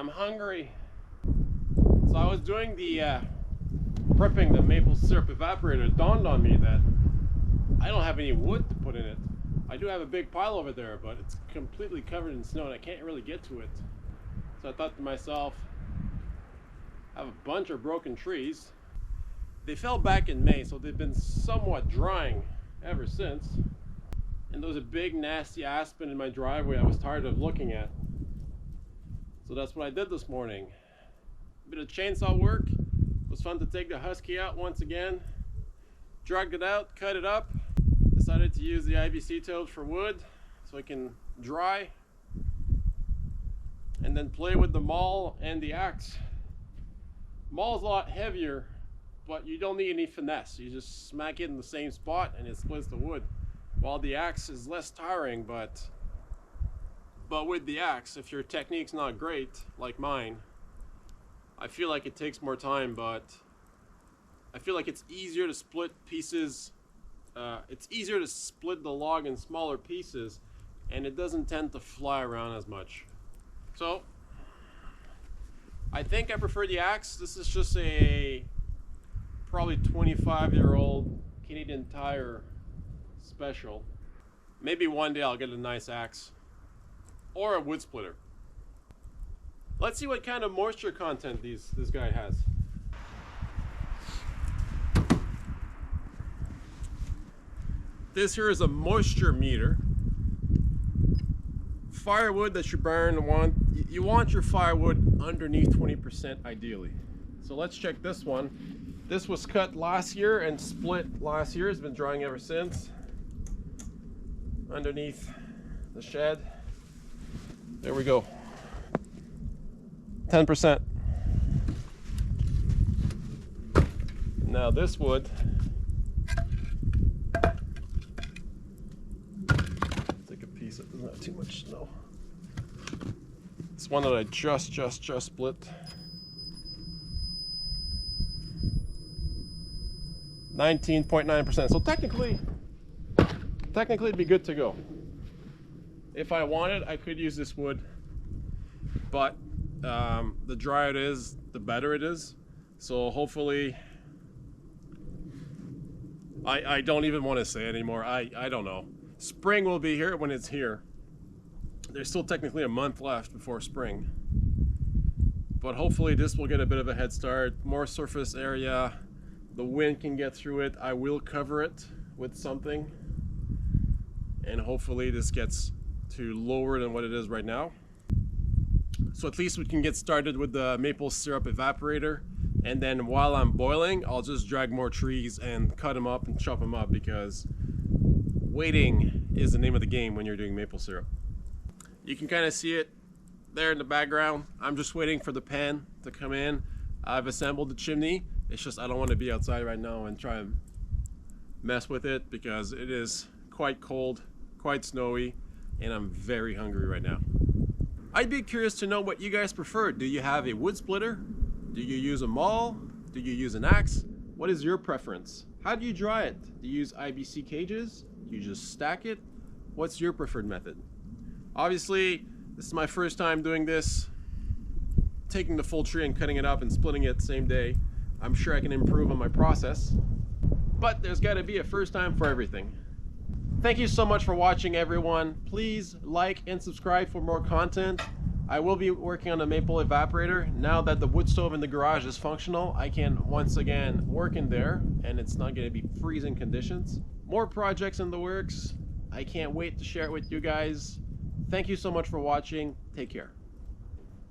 I'm hungry. So I was doing the prepping the maple syrup evaporator. It dawned on me that I don't have any wood to put in it. I do have a big pile over there, but it's completely covered in snow and I can't really get to it. So I thought to myself, I have a bunch of broken trees. They fell back in May, so they've been somewhat drying ever since. And there was a big nasty aspen in my driveway I was tired of looking at. So that's what I did this morning. A bit of chainsaw work. It was fun to take the husky out once again. Dragged it out, cut it up. Decided to use the IBC tubes for wood so it can dry. And then play with the maul and the axe. Maul's a lot heavier, but you don't need any finesse. You just smack it in the same spot and it splits the wood. While the axe is less tiring, but with the axe, if your technique's not great, like mine, I feel like it takes more time, but I feel like it's easier to split pieces. It's easier to split the log in smaller pieces, and it doesn't tend to fly around as much. So, I think I prefer the axe. This is just a probably 25-year-old Canadian Tire special. Maybe one day I'll get a nice axe or a wood splitter. Let's see what kind of moisture content this guy has. This here is a moisture meter. Firewood that you burn, you want your firewood underneath 20% ideally. So let's check this one. This was cut last year and split last year. It's been drying ever since. Underneath the shed. There we go. 10%. Now this wood, take a piece that doesn't have too much snow. It's one that I just split. 19.9%. So technically it'd be good to go. If I wanted, I could use this wood, but the drier it is, the better it is. So hopefully, I don't even want to say it anymore. I don't know. Spring will be here when it's here. There's still technically a month left before spring, but hopefully this will get a bit of a head start. More surface area. The wind can get through it. I will cover it with something, and hopefully this gets to lower than what it is right now. So at least we can get started with the maple syrup evaporator, and then while I'm boiling, I'll just drag more trees and cut them up and chop them up, because waiting is the name of the game when you're doing maple syrup. You can kind of see it there in the background. I'm just waiting for the pan to come in. I've assembled the chimney. It's just I don't want to be outside right now and try and mess with it, because it is quite cold, quite snowy, and I'm very hungry right now. I'd be curious to know what you guys prefer. Do you have a wood splitter? Do you use a maul? Do you use an axe? What is your preference? How do you dry it? Do you use IBC cages? Do you just stack it? What's your preferred method? Obviously, this is my first time doing this, taking the full tree and cutting it up and splitting it the same day. I'm sure I can improve on my process, but there's got to be a first time for everything. Thank you so much for watching, everyone. Please like and subscribe for more content. I will be working on a maple evaporator. Now that the wood stove in the garage is functional, I can once again work in there, and it's not going to be freezing conditions. More projects in the works. I can't wait to share it with you guys. Thank you so much for watching. Take care.